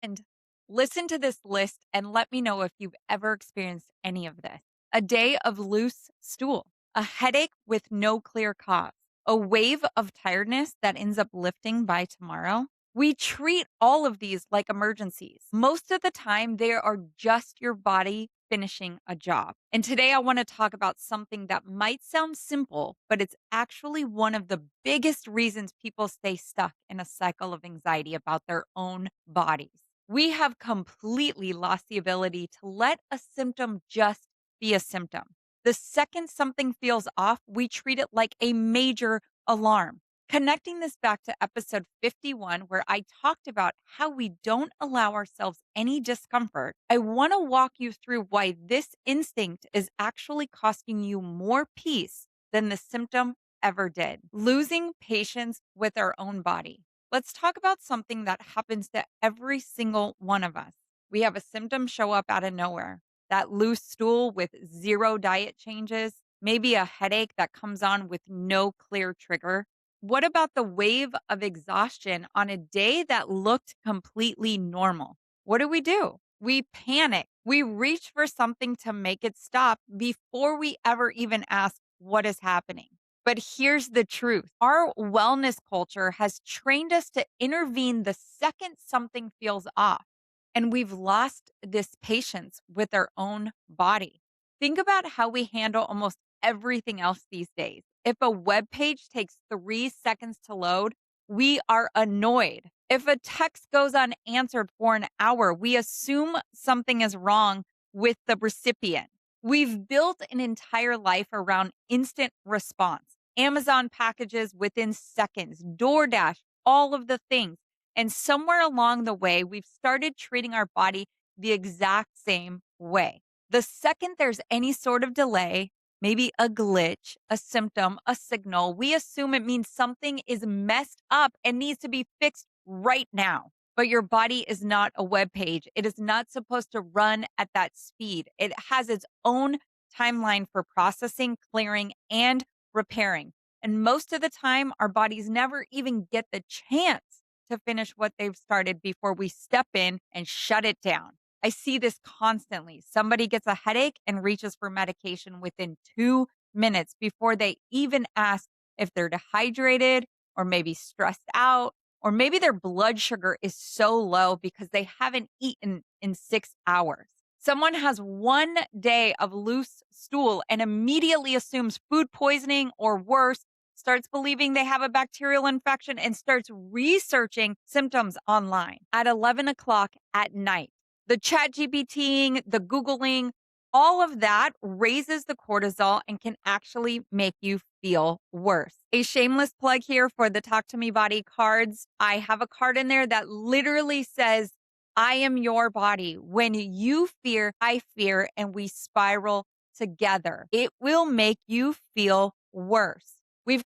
And listen to this list and let me know if you've ever experienced any of this. A day of loose stool, a headache with no clear cause, a wave of tiredness that ends up lifting by tomorrow. We treat all of these like emergencies. Most of the time, they are just your body finishing a job. And today, I want to talk about something that might sound simple, but it's actually one of the biggest reasons people stay stuck in a cycle of anxiety about their own bodies. We have completely lost the ability to let a symptom just be a symptom. The second something feels off, we treat it like a major alarm. Connecting this back to episode 51, where I talked about how we don't allow ourselves any discomfort, I want to walk you through why this instinct is actually costing you more peace than the symptom ever did. Losing patience with our own body. Let's talk about something that happens to every single one of us. We have a symptom show up out of nowhere, that loose stool with zero diet changes, maybe a headache that comes on with no clear trigger. What about the wave of exhaustion on a day that looked completely normal? What do? We panic. We reach for something to make it stop before we ever even ask what is happening. But here's the truth, our wellness culture has trained us to intervene the second something feels off. And we've lost this patience with our own body. Think about how we handle almost everything else these days. If a web page takes 3 seconds to load, we are annoyed. If a text goes unanswered for an hour, we assume something is wrong with the recipient. We've built an entire life around instant response. Amazon packages within seconds, DoorDash, all of the things. And somewhere along the way, we've started treating our body the exact same way. The second there's any sort of delay, maybe a glitch, a symptom, a signal, we assume it means something is messed up and needs to be fixed right now. But your body is not a web page. It is not supposed to run at that speed. It has its own timeline for processing, clearing, and repairing. And most of the time, our bodies never even get the chance to finish what they've started before we step in and shut it down. I see this constantly. Somebody gets a headache and reaches for medication within 2 minutes before they even ask if they're dehydrated or maybe stressed out, or maybe their blood sugar is so low because they haven't eaten in 6 hours. Someone has one day of loose stool and immediately assumes food poisoning or worse, starts believing they have a bacterial infection, and starts researching symptoms online at 11 o'clock at night. The chat GPTing, the Googling, all of that raises the cortisol and can actually make you feel worse. A shameless plug here for the Talk to Me Body cards. I have a card in there that literally says, I am your body. When you fear, I fear, and we spiral together. It will make you feel worse. We've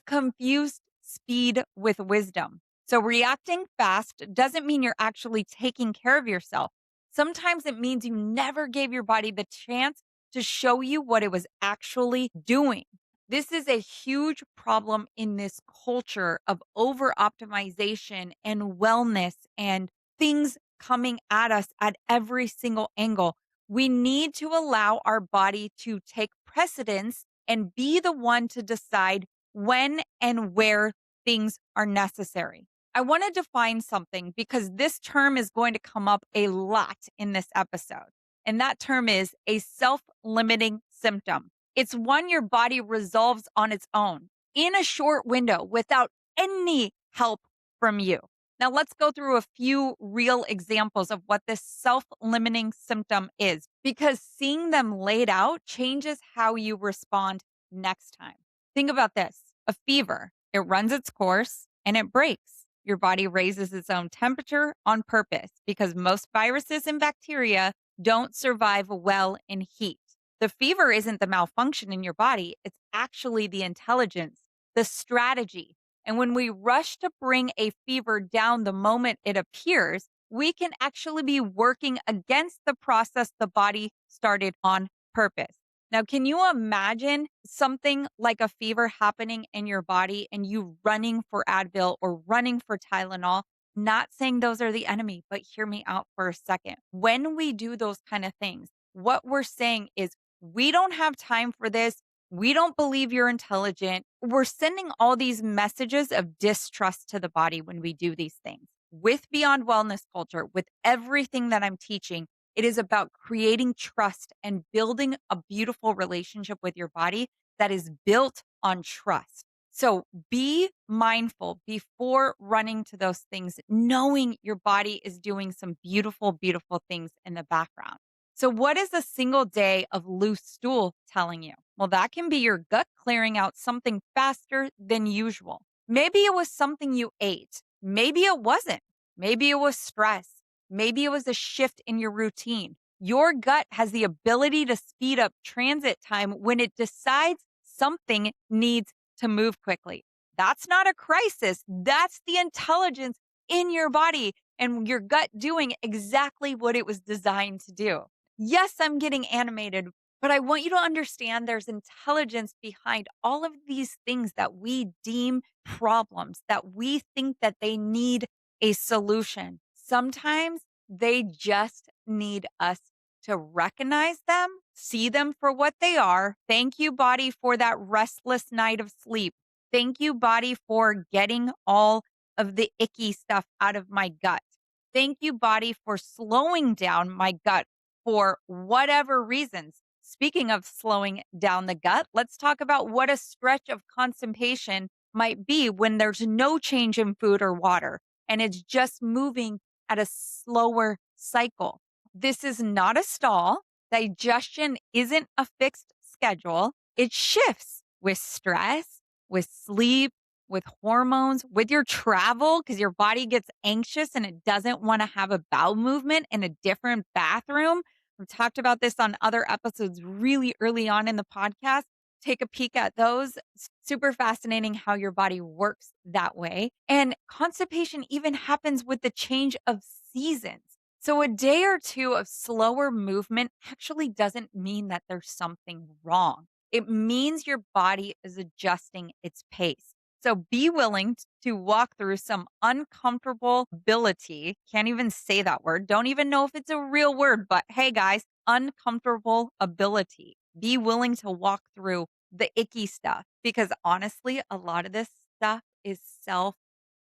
confused speed with wisdom. So reacting fast doesn't mean you're actually taking care of yourself. Sometimes it means you never gave your body the chance to show you what it was actually doing. This is a huge problem in this culture of over optimization and wellness and things coming at us at every single angle. We need to allow our body to take precedence and be the one to decide when and where things are necessary. I want to define something because this term is going to come up a lot in this episode. And that term is a self limiting symptom. It's one your body resolves on its own in a short window without any help from you. Now, let's go through a few real examples of what this self limiting symptom is, because seeing them laid out changes how you respond next time. Think about this. A fever, it runs its course and it breaks. Your body raises its own temperature on purpose because most viruses and bacteria don't survive well in heat. The fever isn't the malfunction in your body, it's actually the intelligence, the strategy. And when we rush to bring a fever down the moment it appears, we can actually be working against the process the body started on purpose. Now, can you imagine something like a fever happening in your body and you running for Advil or running for Tylenol? Not saying those are the enemy, but hear me out for a second. When we do those kind of things, what we're saying is, we don't have time for this. We don't believe you're intelligent. We're sending all these messages of distrust to the body when we do these things. With Beyond Wellness Culture, with everything that I'm teaching, it is about creating trust and building a beautiful relationship with your body that is built on trust. So be mindful before running to those things, knowing your body is doing some beautiful, beautiful things in the background. So, what is a single day of loose stool telling you? Well, that can be your gut clearing out something faster than usual. Maybe it was something you ate. Maybe it wasn't. Maybe it was stress. Maybe it was a shift in your routine. Your gut has the ability to speed up transit time when it decides something needs to move quickly. That's not a crisis. That's the intelligence in your body and your gut doing exactly what it was designed to do. Yes, I'm getting animated, but I want you to understand there's intelligence behind all of these things that we deem problems, that we think that they need a solution. Sometimes they just need us to recognize them, see them for what they are. Thank you, body, for that restless night of sleep. Thank you, body, for getting all of the icky stuff out of my gut. Thank you, body, for slowing down my gut for whatever reasons. Speaking of slowing down the gut, let's talk about what a stretch of constipation might be when there's no change in food or water and it's just moving at a slower cycle. This is not a stall. Digestion isn't a fixed schedule. It shifts with stress, with sleep, with hormones, with your travel, because your body gets anxious and it doesn't want to have a bowel movement in a different bathroom. We've talked about this on other episodes really early on in the podcast. Take a peek at those. It's super fascinating how your body works that way. And constipation even happens with the change of seasons. So, a day or two of slower movement actually doesn't mean that there's something wrong. It means your body is adjusting its pace. So, be willing to walk through some uncomfortable ability. Can't even say that word. Don't even know if it's a real word, but hey, guys, uncomfortable ability. Be willing to walk through the icky stuff because honestly, a lot of this stuff is self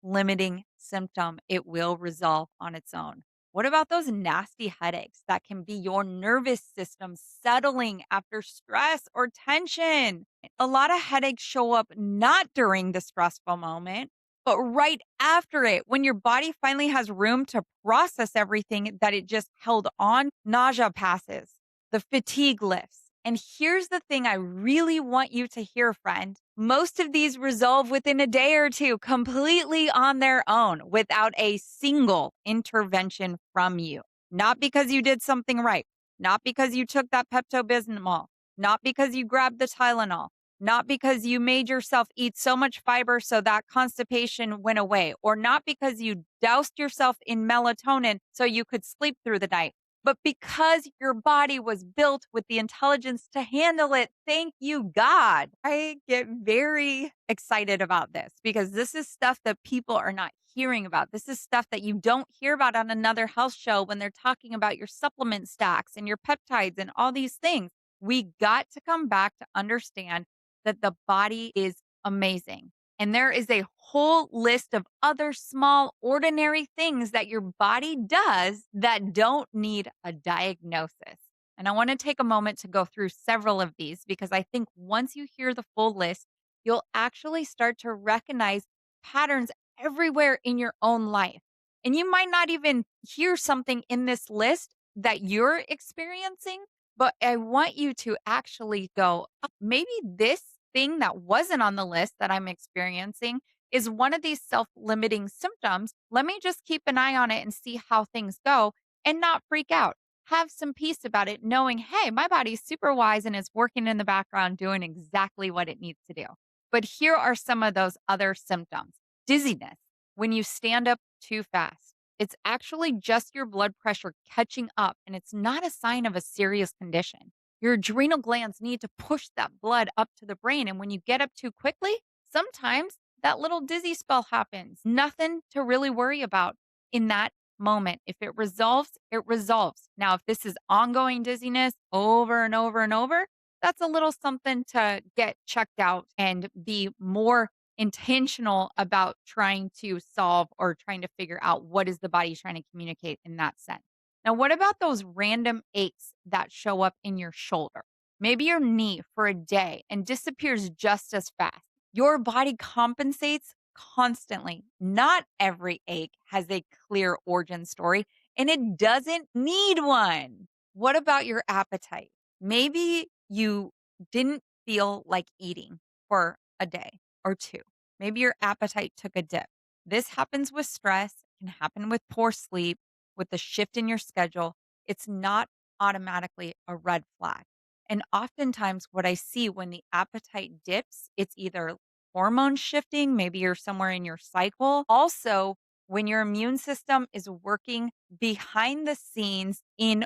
limiting symptom. It will resolve on its own. What about those nasty headaches that can be your nervous system settling after stress or tension? A lot of headaches show up not during the stressful moment, but right after it, when your body finally has room to process everything that it just held on, nausea passes, the fatigue lifts. And here's the thing I really want you to hear, friend. Most of these resolve within a day or two completely on their own without a single intervention from you. Not because you did something right, not because you took that Pepto Bismol, not because you grabbed the Tylenol, not because you made yourself eat so much fiber so that constipation went away, or not because you doused yourself in melatonin so you could sleep through the night, but because your body was built with the intelligence to handle it. Thank you, God. I get very excited about this because this is stuff that people are not hearing about. This is stuff that you don't hear about on another health show when they're talking about your supplement stacks and your peptides and all these things. We got to come back to understand that the body is amazing. And there is a whole list of other small, ordinary things that your body does that don't need a diagnosis. And I want to take a moment to go through several of these because I think once you hear the full list, you'll actually start to recognize patterns everywhere in your own life. And you might not even hear something in this list that you're experiencing, but I want you to actually go, "Oh, maybe this thing that wasn't on the list that I'm experiencing is one of these self limiting symptoms. Let me just keep an eye on it and see how things go and not freak out. Have some peace about it, knowing, hey, my body's super wise and it's working in the background doing exactly what it needs to do." But here are some of those other symptoms. Dizziness, when you stand up too fast. It's actually just your blood pressure catching up, and it's not a sign of a serious condition. Your adrenal glands need to push that blood up to the brain. And when you get up too quickly, sometimes that little dizzy spell happens. Nothing to really worry about in that moment. If it resolves, it resolves. Now, if this is ongoing dizziness over and over and over, that's a little something to get checked out and be more intentional about trying to solve or trying to figure out what is the body trying to communicate in that sense. Now, what about those random aches that show up in your shoulder? Maybe your knee for a day and disappears just as fast. Your body compensates constantly. Not every ache has a clear origin story, and it doesn't need one. What about your appetite? Maybe you didn't feel like eating for a day or two. Maybe your appetite took a dip. This happens with stress, can happen with poor sleep, with the shift in your schedule. It's not automatically a red flag. And oftentimes, what I see when the appetite dips, it's either hormone shifting, maybe you're somewhere in your cycle. Also, when your immune system is working behind the scenes in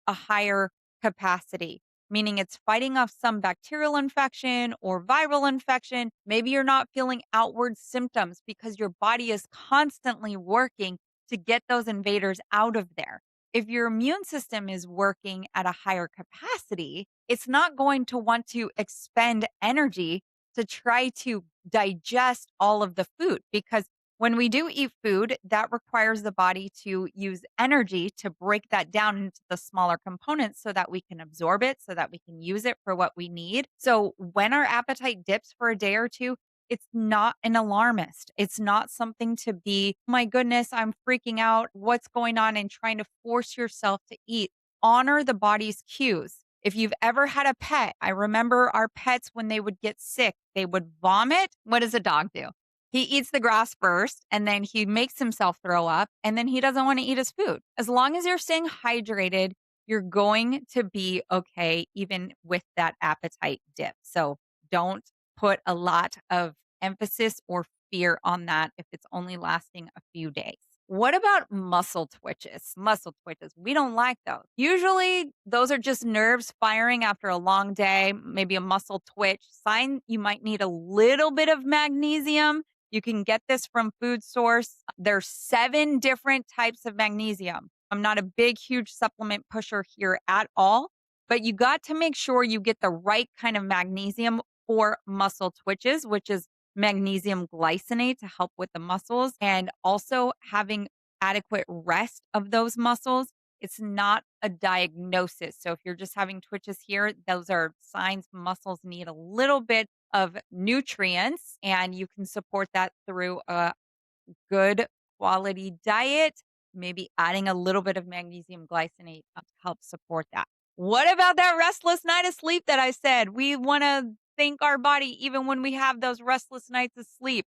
a higher capacity, meaning it's fighting off some bacterial infection or viral infection. Maybe you're not feeling outward symptoms because your body is constantly working to get those invaders out of there. If your immune system is working at a higher capacity, it's not going to want to expend energy to try to digest all of the food because when we do eat food, that requires the body to use energy to break that down into the smaller components so that we can absorb it, so that we can use it for what we need. So when our appetite dips for a day or two, it's not an alarmist. It's not something to be, "Oh my goodness, I'm freaking out. What's going on?" and trying to force yourself to eat. Honor the body's cues. If you've ever had a pet, I remember our pets when they would get sick, they would vomit. What does a dog do? He eats the grass first and then he makes himself throw up and then he doesn't want to eat his food. As long as you're staying hydrated, you're going to be okay, even with that appetite dip. So don't put a lot of emphasis or fear on that if it's only lasting a few days. What about muscle twitches? Muscle twitches. We don't like those. Usually, those are just nerves firing after a long day, maybe a muscle twitch. Sign you might need a little bit of magnesium. You can get this from food source. There's 7 different types of magnesium. I'm not a big, huge supplement pusher here at all, but you got to make sure you get the right kind of magnesium for muscle twitches, which is magnesium glycinate to help with the muscles and also having adequate rest of those muscles. It's not a diagnosis. So if you're just having twitches here, those are signs muscles need a little bit of nutrients, and you can support that through a good quality diet, maybe adding a little bit of magnesium glycinate to help support that. What about that restless night of sleep that I said? We want to thank our body even when we have those restless nights of sleep.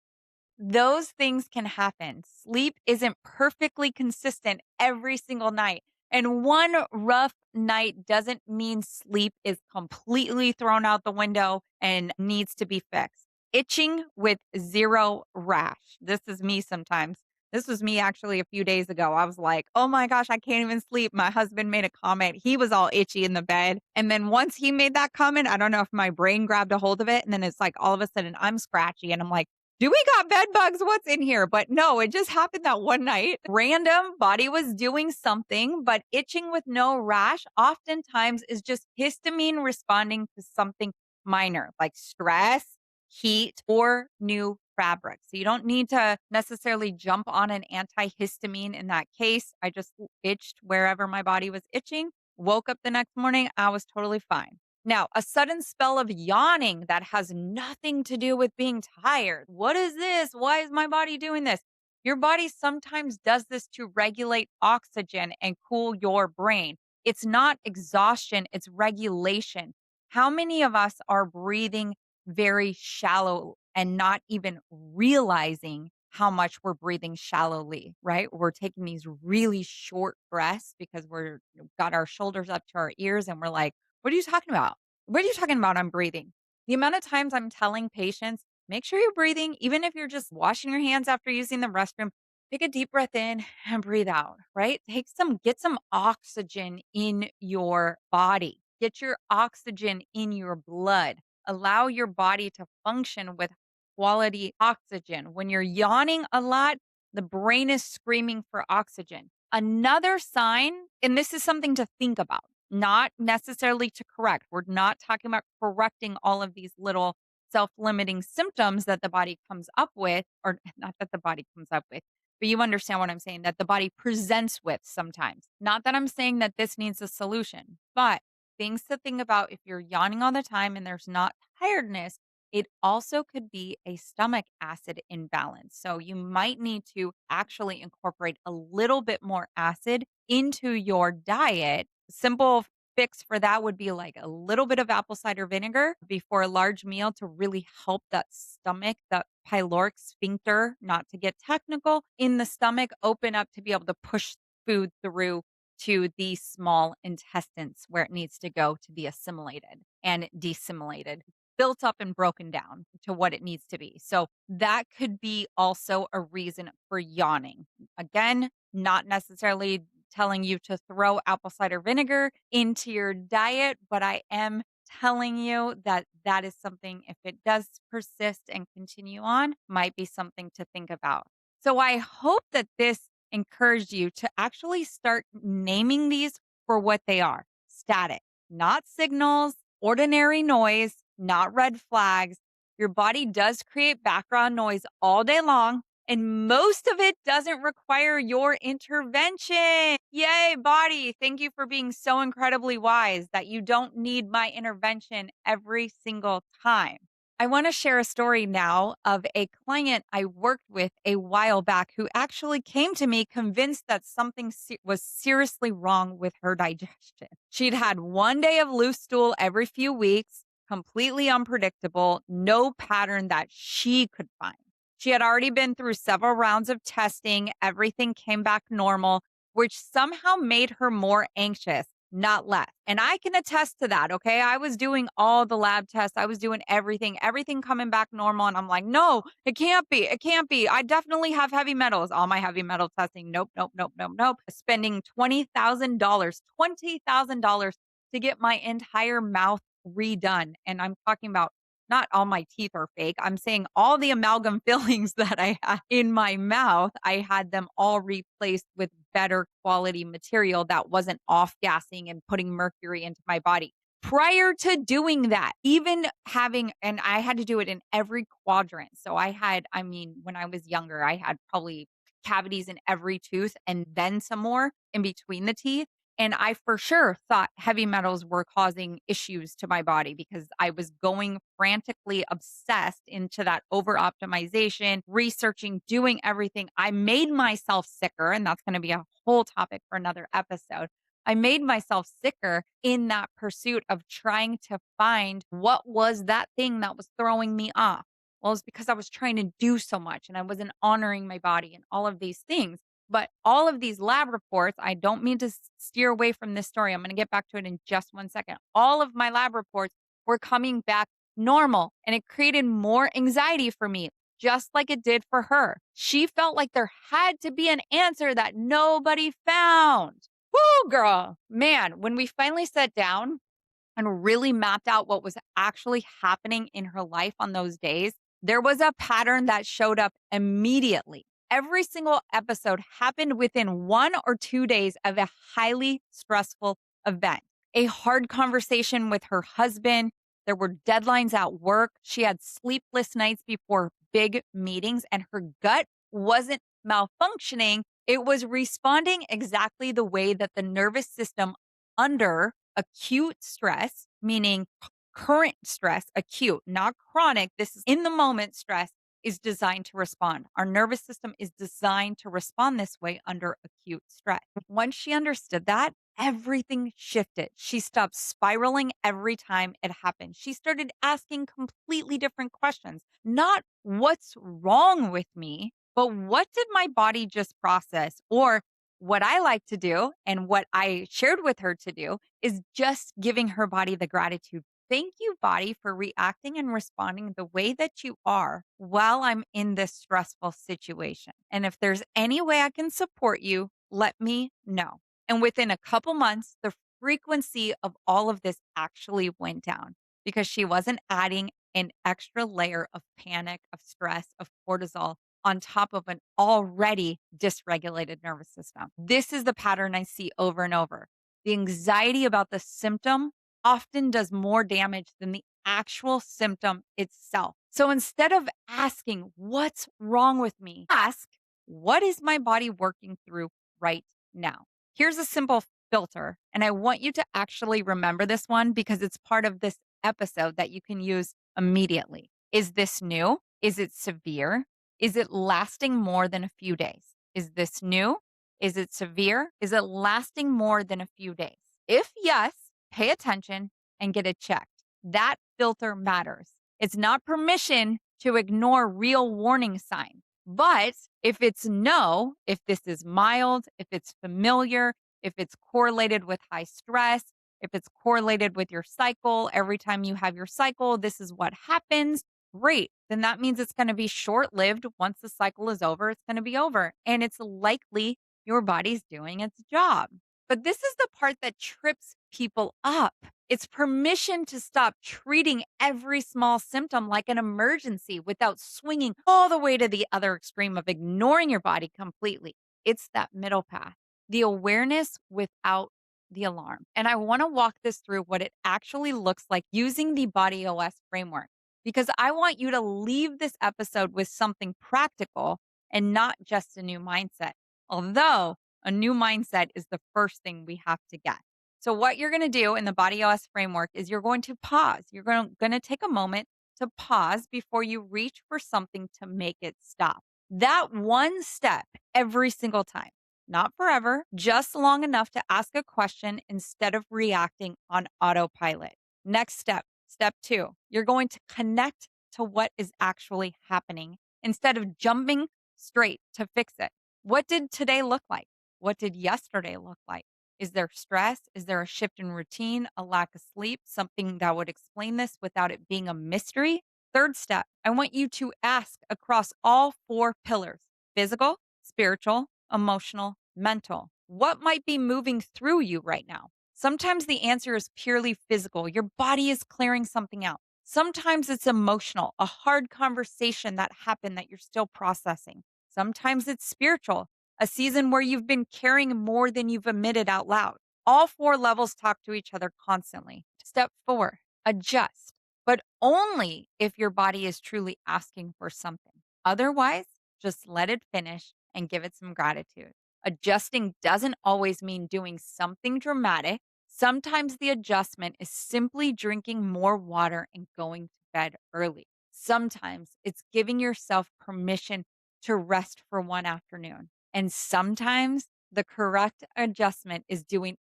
Those things can happen. Sleep isn't perfectly consistent every single night. And one rough night doesn't mean sleep is completely thrown out the window and needs to be fixed. Itching with zero rash. This is me sometimes. This was me actually a few days ago. I was like, oh my gosh, I can't even sleep. My husband made a comment. He was all itchy in the bed. And then once he made that comment, I don't know if my brain grabbed a hold of it. And then it's like all of a sudden I'm scratchy and I'm like, do we got bed bugs? What's in here? But no, it just happened that one night. Random body was doing something, but itching with no rash oftentimes is just histamine responding to something minor like stress, heat, or new fabric. So you don't need to necessarily jump on an antihistamine in that case. I just itched wherever my body was itching. Woke up the next morning, I was totally fine. Now, a sudden spell of yawning that has nothing to do with being tired. What is this? Why is my body doing this? Your body sometimes does this to regulate oxygen and cool your brain. It's not exhaustion, it's regulation. How many of us are breathing very shallow and not even realizing how much we're breathing shallowly, right? We're taking these really short breaths because we're got our shoulders up to our ears and we're like, what are you talking about? What are you talking about? I'm breathing. The amount of times I'm telling patients, make sure you're breathing, even if you're just washing your hands after using the restroom, take a deep breath in and breathe out, right? Get some oxygen in your body, get your oxygen in your blood, allow your body to function with quality oxygen. When you're yawning a lot, the brain is screaming for oxygen. Another sign, and this is something to think about, not necessarily to correct. We're not talking about correcting all of these little self limiting symptoms that the body comes up with, or not that the body comes up with, but you understand what I'm saying, that the body presents with sometimes. Not that I'm saying that this needs a solution, but things to think about if you're yawning all the time and there's not tiredness, it also could be a stomach acid imbalance. So you might need to actually incorporate a little bit more acid into your diet. Simple fix for that would be like a little bit of apple cider vinegar before a large meal to really help that stomach, that pyloric sphincter, not to get technical, in the stomach open up to be able to push food through to the small intestines where it needs to go to be assimilated and dissimulated, built up and broken down to what it needs to be. So that could be also a reason for yawning. Again, not necessarily telling you to throw apple cider vinegar into your diet, but I am telling you that that is something, if it does persist and continue on, might be something to think about. So I hope that this encouraged you to actually start naming these for what they are: static, not signals, ordinary noise, not red flags. Your body does create background noise all day long, and most of it doesn't require your intervention. Yay, body. Thank you for being so incredibly wise that you don't need my intervention every single time. I want to share a story now of a client I worked with a while back who actually came to me convinced that something was seriously wrong with her digestion. She'd had one day of loose stool every few weeks, completely unpredictable, no pattern that she could find. She had already been through several rounds of testing. Everything came back normal, which somehow made her more anxious, not less. And I can attest to that. Okay. I was doing all the lab tests. I was doing everything coming back normal. And I'm like, no, it can't be. It can't be. I definitely have heavy metals. All my heavy metal testing. Nope, nope, nope, nope, nope. Spending $20,000 to get my entire mouth redone. And I'm talking about not all my teeth are fake. I'm saying all the amalgam fillings that I had in my mouth, I had them all replaced with better quality material that wasn't off gassing and putting mercury into my body. Prior to doing that, even having, and I had to do it in every quadrant. So I mean, when I was younger, I had probably cavities in every tooth and then some more in between the teeth. And I for sure thought heavy metals were causing issues to my body because I was going frantically obsessed into that over optimization, researching, doing everything. I made myself sicker, and that's going to be a whole topic for another episode. I made myself sicker in that pursuit of trying to find what was that thing that was throwing me off. Well, it's because I was trying to do so much and I wasn't honoring my body and all of these things. But all of these lab reports, I don't mean to steer away from this story. I'm going to get back to it in just one second. All of my lab reports were coming back normal, and it created more anxiety for me, just like it did for her. She felt like there had to be an answer that nobody found. Woo, girl. Man, when we finally sat down and really mapped out what was actually happening in her life on those days, there was a pattern that showed up immediately. Every single episode happened within 1 or 2 days of a highly stressful event. A hard conversation with her husband. There were deadlines at work. She had sleepless nights before big meetings, and her gut wasn't malfunctioning. It was responding exactly the way that the nervous system under acute stress, meaning current stress, acute, not chronic. This is in the moment stress is designed to respond. Our nervous system is designed to respond this way under acute stress. Once she understood that, everything shifted. She stopped spiraling every time it happened. She started asking completely different questions. Not what's wrong with me, but what did my body just process? Or what I like to do and what I shared with her to do is just giving her body the gratitude. Thank you, body, for reacting and responding the way that you are while I'm in this stressful situation. And if there's any way I can support you, let me know. And within a couple months, the frequency of all of this actually went down because she wasn't adding an extra layer of panic, of stress, of cortisol on top of an already dysregulated nervous system. This is the pattern I see over and over. The anxiety about the symptom often does more damage than the actual symptom itself. So instead of asking, what's wrong with me? Ask, what is my body working through right now? Here's a simple filter, and I want you to actually remember this one because it's part of this episode that you can use immediately. Is this new? Is it severe? Is it lasting more than a few days? Is this new? Is it severe? Is it lasting more than a few days? If yes, pay attention and get it checked. That filter matters. It's not permission to ignore real warning signs. But if it's no, if this is mild, if it's familiar, if it's correlated with high stress, if it's correlated with your cycle, every time you have your cycle, this is what happens. Great. Then that means it's going to be short lived. Once the cycle is over, it's going to be over. And it's likely your body's doing its job. But this is the part that trips people up. It's permission to stop treating every small symptom like an emergency without swinging all the way to the other extreme of ignoring your body completely. It's that middle path, the awareness without the alarm. And I want to walk this through what it actually looks like using the Body OS framework, because I want you to leave this episode with something practical and not just a new mindset. Although a new mindset is the first thing we have to get. So what you're going to do in the Body OS framework is you're going to pause. You're going to take a moment to pause before you reach for something to make it stop. That one step every single time, not forever, just long enough to ask a question instead of reacting on autopilot. Next step, step 2, you're going to connect to what is actually happening instead of jumping straight to fix it. What did today look like? What did yesterday look like? Is there stress? Is there a shift in routine, a lack of sleep, something that would explain this without it being a mystery? Third step, I want you to ask across all 4 pillars: physical, spiritual, emotional, mental. What might be moving through you right now? Sometimes the answer is purely physical. Your body is clearing something out. Sometimes it's emotional, a hard conversation that happened that you're still processing. Sometimes it's spiritual, a season where you've been carrying more than you've admitted out loud. All 4 levels talk to each other constantly. Step 4, adjust, but only if your body is truly asking for something. Otherwise, just let it finish and give it some gratitude. Adjusting doesn't always mean doing something dramatic. Sometimes the adjustment is simply drinking more water and going to bed early. Sometimes it's giving yourself permission to rest for one afternoon. And sometimes the correct adjustment is doing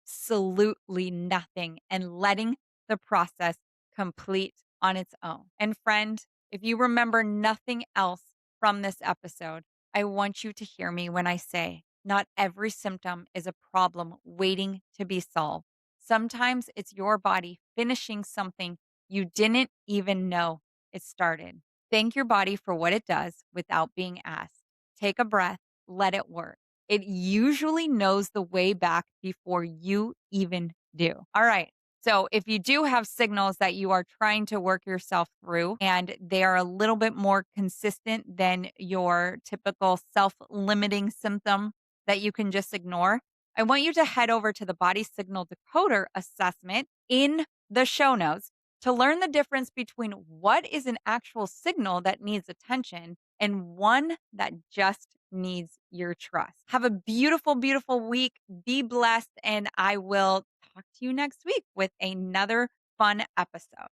absolutely nothing and letting the process complete on its own. And friend, if you remember nothing else from this episode, I want you to hear me when I say not every symptom is a problem waiting to be solved. Sometimes it's your body finishing something you didn't even know it started. Thank your body for what it does without being asked. Take a breath, let it work. It usually knows the way back before you even do. All right. So if you do have signals that you are trying to work yourself through and they are a little bit more consistent than your typical self-limiting symptom that you can just ignore, I want you to head over to the body signal decoder assessment in the show notes to learn the difference between what is an actual signal that needs attention and one that just needs your trust. Have a beautiful, beautiful week. Be blessed. And I will talk to you next week with another fun episode.